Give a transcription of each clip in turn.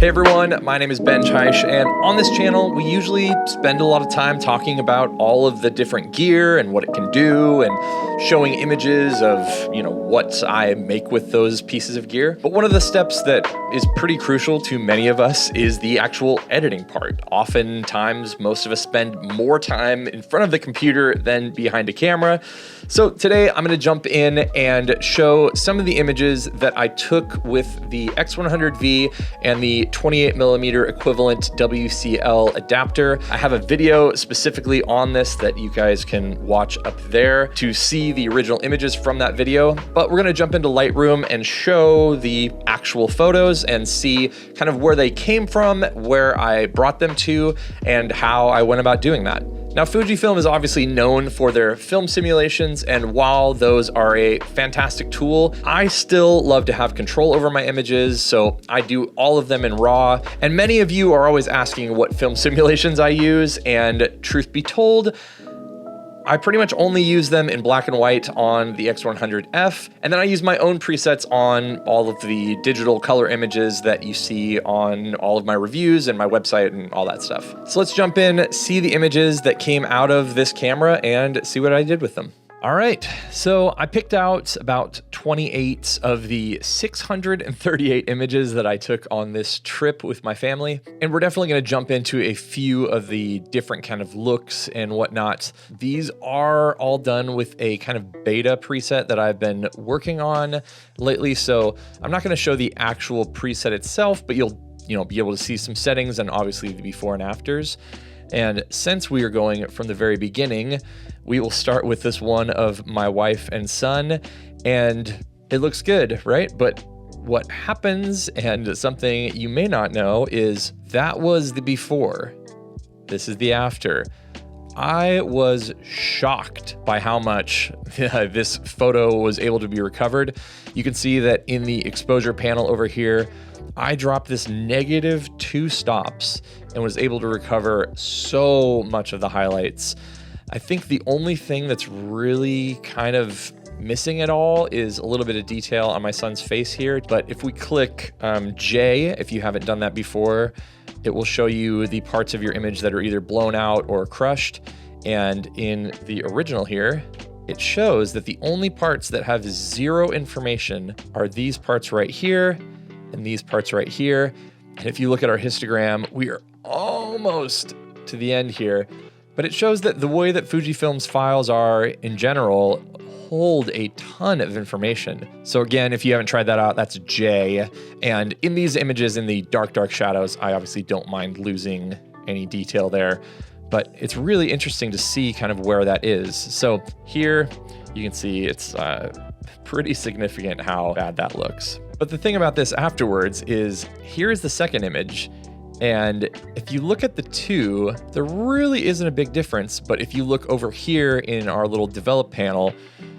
Hey everyone, my name is Ben Chaish, and on this channel, we usually spend a lot of time talking about all of the different gear and what it can do and showing images of, what I make with those pieces of gear. But one of the steps that is pretty crucial to many of us is the actual editing part. Oftentimes, most of us spend more time in front of the computer than behind a camera. So today I'm going to jump in and show some of the images that I took with the X100V and the 28mm equivalent WCL adapter. I have a video specifically on this that you guys can watch up there to see the original images from that video. But we're going to jump into Lightroom and show the actual photos and see kind of where they came from, where I brought them to, and how I went about doing that. Now, Fujifilm is obviously known for their film simulations, and while those are a fantastic tool, I still love to have control over my images, so I do all of them in RAW. And many of you are always asking what film simulations I use, and truth be told, I pretty much only use them in black and white on the X100F, and then I use my own presets on all of the digital color images that you see on all of my reviews and my website and all that stuff. So let's jump in, see the images that came out of this camera, and see what I did with them. All right, so I picked out about 28 of the 638 images that I took on this trip with my family. And we're definitely gonna jump into a few of the different kind of looks and whatnot. These are all done with a kind of beta preset that I've been working on lately. So I'm not gonna show the actual preset itself, but you'll be able to see some settings and obviously the before and afters. And since we are going from the very beginning, we will start with this one of my wife and son, and it looks good, right? But what happens, and something you may not know, is that was the before. This is the after. I was shocked by how much this photo was able to be recovered. You can see that in the exposure panel over here, I dropped this -2 stops and was able to recover so much of the highlights. I think the only thing that's really kind of missing at all is a little bit of detail on my son's face here. But if we click J, if you haven't done that before, it will show you the parts of your image that are either blown out or crushed. And in the original here, it shows that the only parts that have 0 information are these parts right here and these parts right here. And if you look at our histogram, we are almost to the end here, but it shows that the way that Fujifilm's files are in general hold a ton of information. So again, if you haven't tried that out, that's J. And in these images, in the dark shadows, I obviously don't mind losing any detail there, but it's really interesting to see kind of where that is. So here you can see it's pretty significant how bad that looks. But the thing about this afterwards is, here's the second image. And if you look at the two, there really isn't a big difference. But if you look over here in our little develop panel,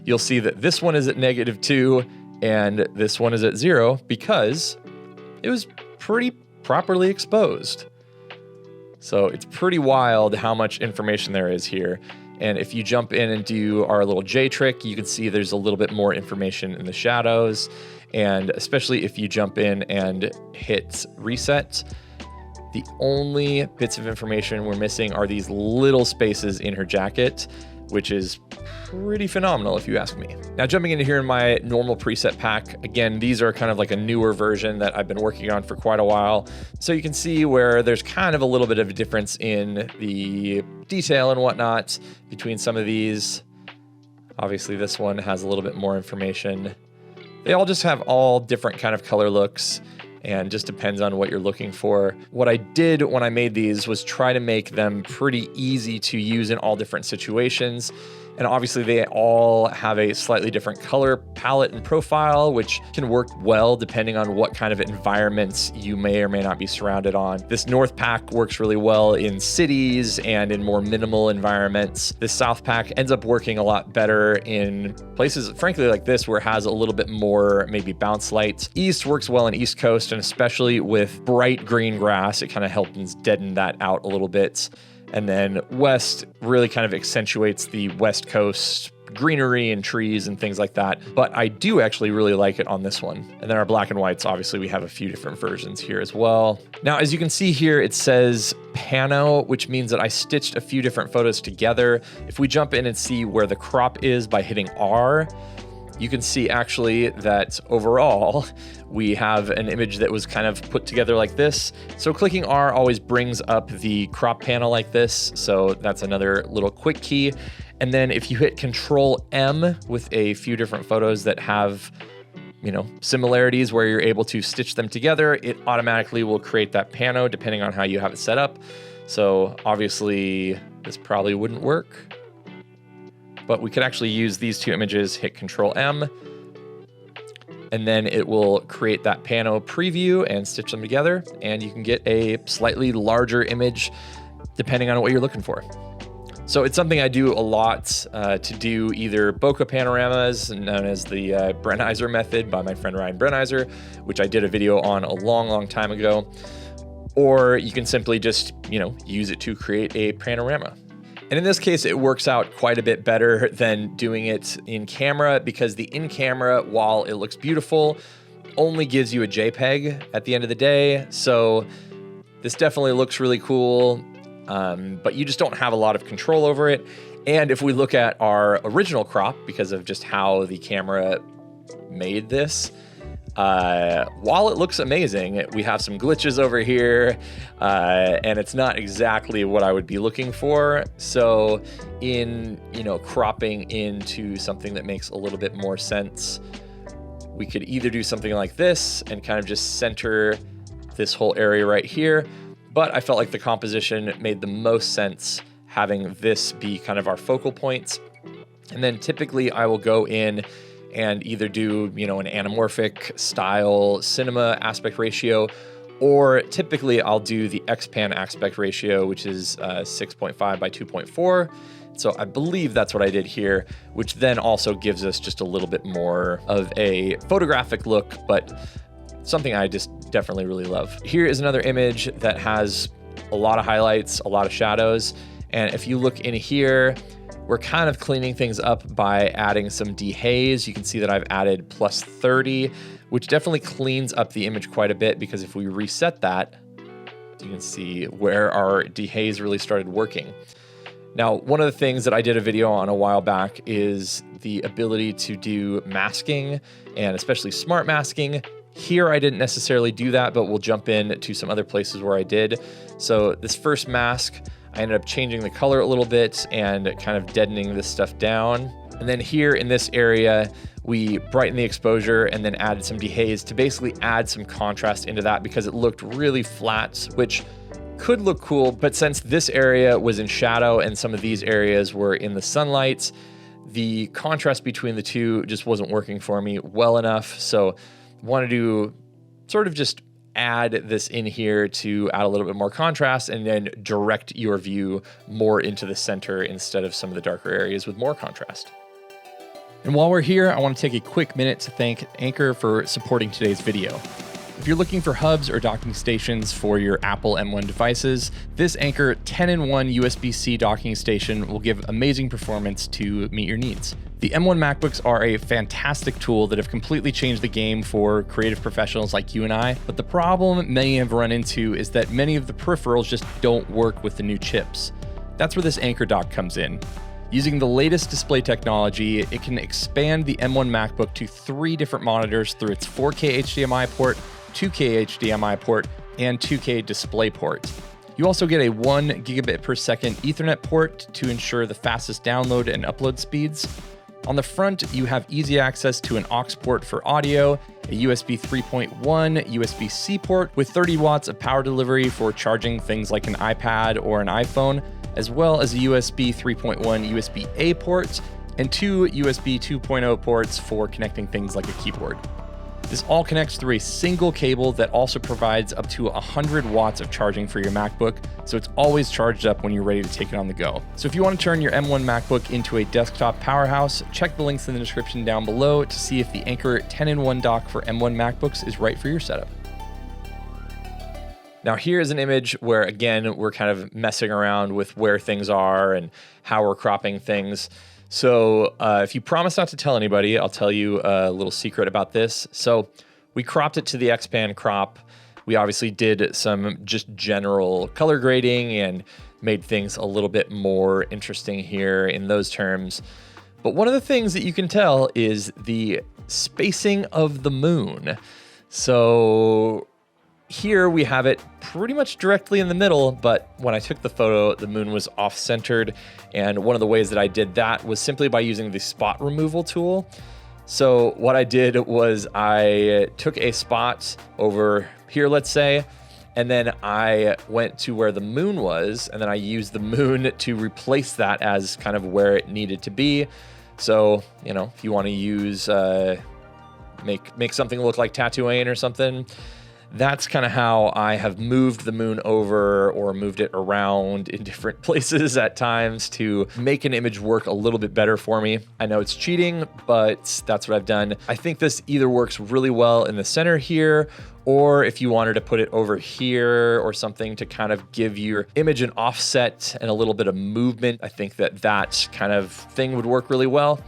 you'll see that this one is at -2 and this one is at 0 because it was pretty properly exposed. So it's pretty wild how much information there is here. And if you jump in and do our little J trick, you can see there's a little bit more information in the shadows. And especially if you jump in and hit reset, the only bits of information we're missing are these little spaces in her jacket, which is pretty phenomenal if you ask me. Now jumping into here in my normal preset pack, again, these are kind of like a newer version that I've been working on for quite a while. So you can see where there's kind of a little bit of a difference in the detail and whatnot between some of these. Obviously this one has a little bit more information. They all just have all different kind of color looks and just depends on what you're looking for. What I did when I made these was try to make them pretty easy to use in all different situations. And obviously they all have a slightly different color palette and profile, which can work well depending on what kind of environments you may or may not be surrounded on. This North pack works really well in cities and in more minimal environments. This South pack ends up working a lot better in places, frankly, like this, where it has a little bit more maybe bounce light. East works well in East Coast, and especially with bright green grass, it kind of helps deaden that out a little bit. And then west really kind of accentuates the West Coast greenery and trees and things like that. But I do actually really like it on this one. And then our black and whites, obviously we have a few different versions here as well. Now, as you can see here, it says pano, which means that I stitched a few different photos together. If we jump in and see where the crop is by hitting R, you can see actually that overall, we have an image that was kind of put together like this. So clicking R always brings up the crop panel like this. So that's another little quick key. And then if you hit Control M with a few different photos that have, you know, similarities where you're able to stitch them together, it automatically will create that pano depending on how you have it set up. So obviously this probably wouldn't work, but we could actually use these two images, hit Control M, and then it will create that pano preview and stitch them together, and you can get a slightly larger image depending on what you're looking for. So it's something I do a lot to do either bokeh panoramas, known as the Brenizer method by my friend Ryan Brenizer, which I did a video on a long time ago, or you can simply just, you know, use it to create a panorama. And in this case, it works out quite a bit better than doing it in camera, because the in camera, while it looks beautiful, only gives you a JPEG at the end of the day. So this definitely looks really cool, but you just don't have a lot of control over it. And if we look at our original crop, because of just how the camera made this, while it looks amazing, we have some glitches over here, and it's not exactly what I would be looking for. So in, you know, cropping into something that makes a little bit more sense, we could either do something like this and kind of just center this whole area right here. But I felt like the composition made the most sense having this be kind of our focal points. And then typically I will go in and either do, you know, an anamorphic style cinema aspect ratio, or typically I'll do the X-Pan aspect ratio, which is 6.5 by 2.4. So I believe that's what I did here, which then also gives us just a little bit more of a photographic look, but something I just definitely really love. Here is another image that has a lot of highlights, a lot of shadows. And if you look in here, we're kind of cleaning things up by adding some dehaze. You can see that I've added +30, which definitely cleans up the image quite a bit, because if we reset that, you can see where our dehaze really started working. Now, one of the things that I did a video on a while back is the ability to do masking, and especially smart masking. Here, I didn't necessarily do that, but we'll jump in to some other places where I did. So this first mask, I ended up changing the color a little bit and kind of deadening this stuff down. And then here in this area, we brightened the exposure and then added some dehaze to basically add some contrast into that, because it looked really flat, which could look cool. But since this area was in shadow and some of these areas were in the sunlight, the contrast between the two just wasn't working for me well enough. So I wanted to sort of just add this in here to add a little bit more contrast and then direct your view more into the center instead of some of the darker areas with more contrast. And while we're here, I want to take a quick minute to thank Anker for supporting today's video. If you're looking for hubs or docking stations for your Apple M1 devices, this Anker 10-in-1 USB-C docking station will give amazing performance to meet your needs. The M1 MacBooks are a fantastic tool that have completely changed the game for creative professionals like you and I, but the problem many have run into is that many of the peripherals just don't work with the new chips. That's where this Anker dock comes in. Using the latest display technology, it can expand the M1 MacBook to 3 different monitors through its 4K HDMI port, 2K HDMI port, and 2K display port. You also get a 1 gigabit per second Ethernet port to ensure the fastest download and upload speeds. On the front, you have easy access to an aux port for audio, a USB 3.1 USB-C port with 30 watts of power delivery for charging things like an iPad or an iPhone, as well as a USB 3.1 USB-A port, and 2 USB 2.0 ports for connecting things like a keyboard. This all connects through a single cable that also provides up to 100 watts of charging for your MacBook, so it's always charged up when you're ready to take it on the go. So if you want to turn your M1 MacBook into a desktop powerhouse, check the links in the description down below to see if the Anker 10-in-1 dock for M1 MacBooks is right for your setup. Now here's an image where, again, we're kind of messing around with where things are and how we're cropping things. So if you promise not to tell anybody, I'll tell you a little secret about this. So we cropped it to the X-Pan crop. We obviously did some just general color grading and made things a little bit more interesting here in those terms. But one of the things that you can tell is the spacing of the moon. So here we have it pretty much directly in the middle, but when I took the photo, the moon was off-centered. And one of the ways that I did that was simply by using the spot removal tool. So what I did was I took a spot over here, let's say, and then I went to where the moon was, and then I used the moon to replace that as kind of where it needed to be. So, you know, if you want to use, make something look like Tatooine or something, that's kind of how I have moved the moon over or moved it around in different places at times to make an image work a little bit better for me. I know it's cheating, but that's what I've done. I think this either works really well in the center here, or if you wanted to put it over here or something to kind of give your image an offset and a little bit of movement, I think that that kind of thing would work really well.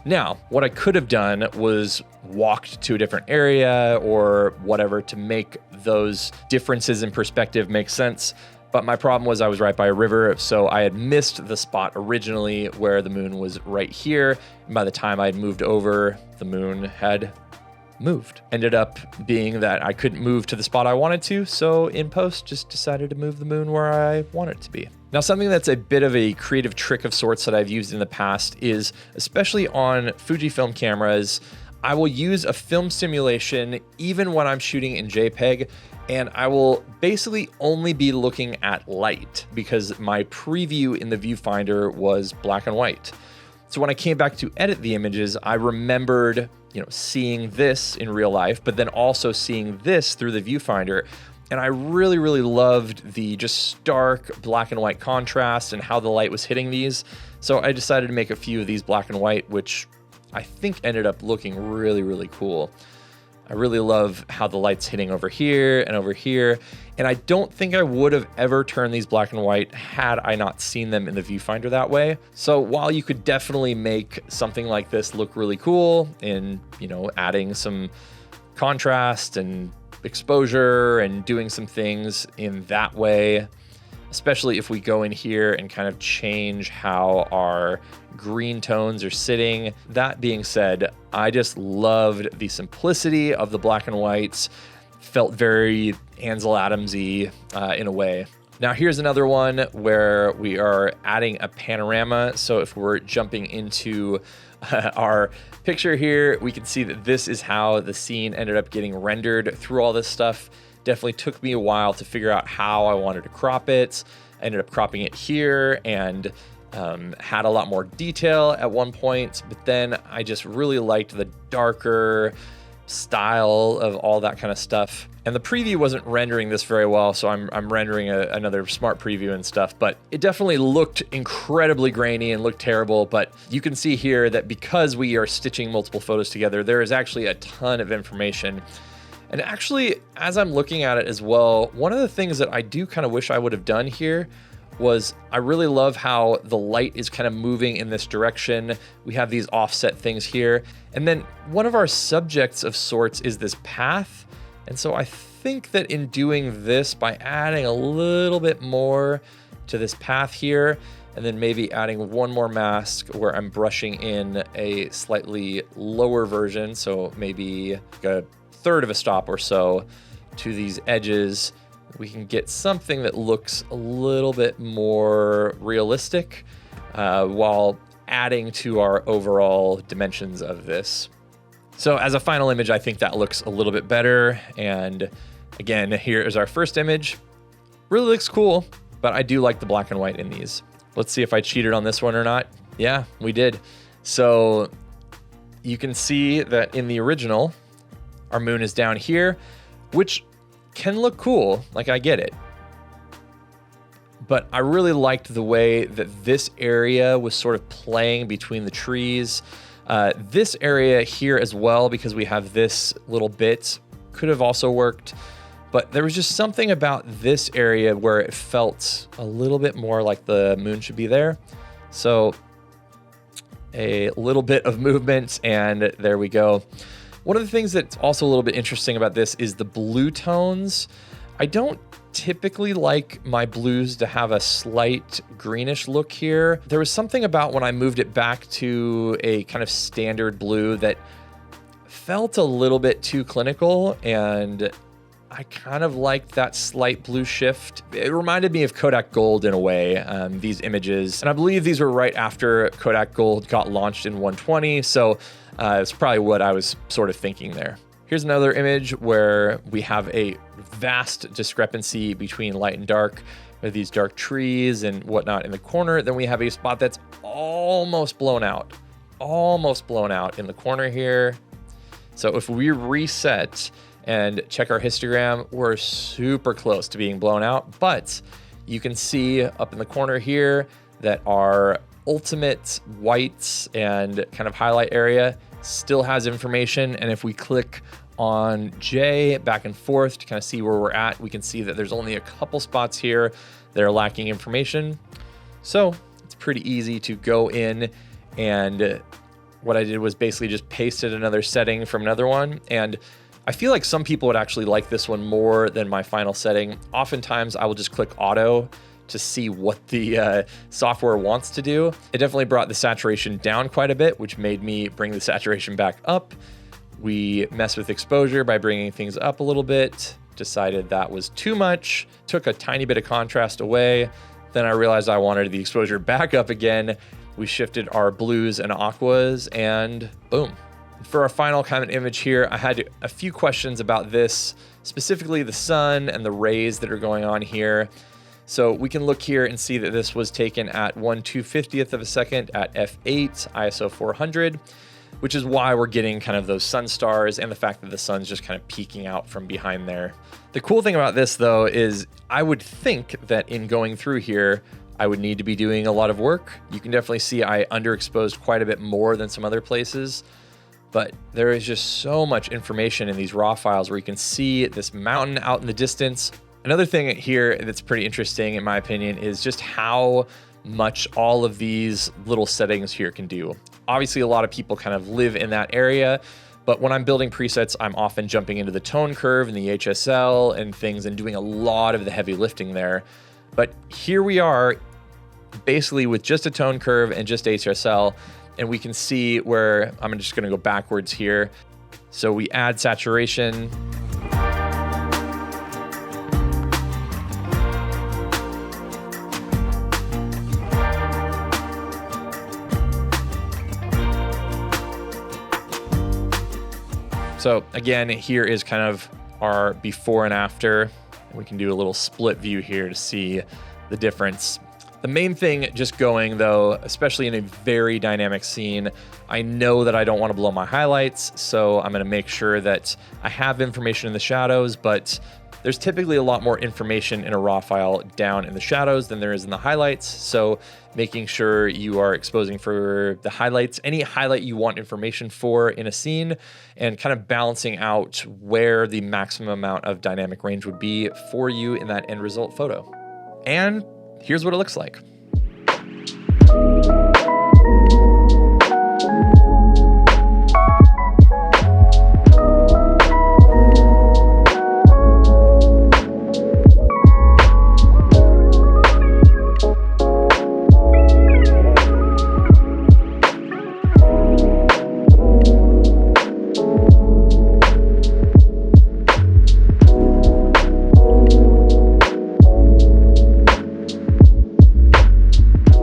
Now, what I could have done was walked to a different area or whatever to make those differences in perspective make sense. But my problem was I was right by a river, so I had missed the spot originally where the moon was right here. And by the time I had moved over, the moon had moved. Ended up being that I couldn't move to the spot I wanted to, so in post just decided to move the moon where I want it to be. Now, something that's a bit of a creative trick of sorts that I've used in the past is, especially on Fujifilm cameras, I will use a film simulation even when I'm shooting in JPEG, and I will basically only be looking at light because my preview in the viewfinder was black and white. So when I came back to edit the images, I remembered, seeing this in real life, but then also seeing this through the viewfinder. And I really, really loved the just stark black and white contrast and how the light was hitting these. So I decided to make a few of these black and white, which I think ended up looking really, really cool. I really love how the light's hitting over here and over here. And I don't think I would have ever turned these black and white had I not seen them in the viewfinder that way. So while you could definitely make something like this look really cool in, adding some contrast and exposure and doing some things in that way, especially if we go in here and kind of change how our green tones are sitting. That being said, I just loved the simplicity of the black and whites. Felt very Ansel Adams-y in a way. Now here's another one where we are adding a panorama. So if we're jumping into our picture here, we can see that this is how the scene ended up getting rendered through all this stuff. Definitely took me a while to figure out how I wanted to crop it. I ended up cropping it here and had a lot more detail at one point, but then I just really liked the darker style of all that kind of stuff. And the preview wasn't rendering this very well, so I'm rendering another smart preview and stuff, but it definitely looked incredibly grainy and looked terrible. But you can see here that because we are stitching multiple photos together, there is actually a ton of information. And actually, as I'm looking at it as well, one of the things that I do kind of wish I would have done here was I really love how the light is kind of moving in this direction. We have these offset things here. And then one of our subjects of sorts is this path. And so I think that in doing this, by adding a little bit more to this path here, and then maybe adding one more mask where I'm brushing in a slightly lower version, so maybe like a third of a stop or so to these edges, we can get something that looks a little bit more realistic while adding to our overall dimensions of this. So as a final image, I think that looks a little bit better. And again, here is our first image. Really looks cool, but I do like the black and white in these. Let's see if I cheated on this one or not. Yeah, we did. So you can see that in the original, our moon is down here, which can look cool, like I get it. But I really liked the way that this area was sort of playing between the trees. This area here as well, because we have this little bit, could have also worked. But there was just something about this area where it felt a little bit more like the moon should be there. So a little bit of movement, and there we go. One of the things that's also a little bit interesting about this is the blue tones. I don't typically like my blues to have a slight greenish look here. There was something about when I moved it back to a kind of standard blue that felt a little bit too clinical, and I kind of liked that slight blue shift. It reminded me of Kodak Gold in a way, these images. And I believe these were right after Kodak Gold got launched in 120. So it's probably what I was sort of thinking there. Here's another image where we have a vast discrepancy between light and dark with these dark trees and whatnot in the corner. Then we have a spot that's almost blown out in the corner here. So if we reset and check our histogram, we're super close to being blown out, but you can see up in the corner here that our ultimate whites and kind of highlight area still has information. And if we click on J back and forth to kind of see where we're at, we can see that there's only a couple spots here that are lacking information. So it's pretty easy to go in, and what I did was basically just pasted another setting from another one. And I feel like some people would actually like this one more than my final setting. Oftentimes I will just click auto to see what the software wants to do. It definitely brought the saturation down quite a bit, which made me bring the saturation back up. We messed with exposure by bringing things up a little bit, decided that was too much, took a tiny bit of contrast away. Then I realized I wanted the exposure back up again. We shifted our blues and aquas, and boom. For our final kind of image here, I had a few questions about this, specifically the sun and the rays that are going on here. So we can look here and see that this was taken at 1/250th of a second at f8, ISO 400, which is why we're getting kind of those sun stars and the fact that the sun's just kind of peeking out from behind there. The cool thing about this though is I would think that in going through here, I would need to be doing a lot of work. You can definitely see I underexposed quite a bit more than some other places, but there is just so much information in these raw files where you can see this mountain out in the distance. Another thing here that's pretty interesting in my opinion is just how much all of these little settings here can do. Obviously, a lot of people kind of live in that area, but when I'm building presets, I'm often jumping into the tone curve and the HSL and things and doing a lot of the heavy lifting there. But here we are basically with just a tone curve and just HSL, and we can see where I'm just gonna go backwards here. So we add saturation. So again, here is kind of our before and after. We can do a little split view here to see the difference. The main thing just going though, especially in a very dynamic scene, I know that I don't want to blow my highlights, so I'm going to make sure that I have information in the shadows, but there's typically a lot more information in a raw file down in the shadows than there is in the highlights. So making sure you are exposing for the highlights, any highlight you want information for in a scene, and kind of balancing out where the maximum amount of dynamic range would be for you in that end result photo. And here's what it looks like.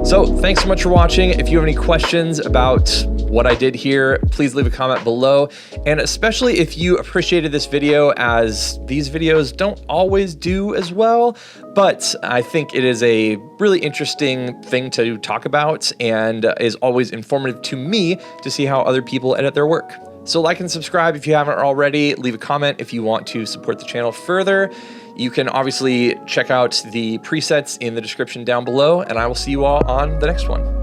So thanks so much for watching. If you have any questions about what I did here, please leave a comment below. And especially if you appreciated this video, as these videos don't always do as well, but I think it is a really interesting thing to talk about and is always informative to me to see how other people edit their work. So like and subscribe if you haven't already. Leave a comment if you want to support the channel further. You can obviously check out the presets in the description down below, and I will see you all on the next one.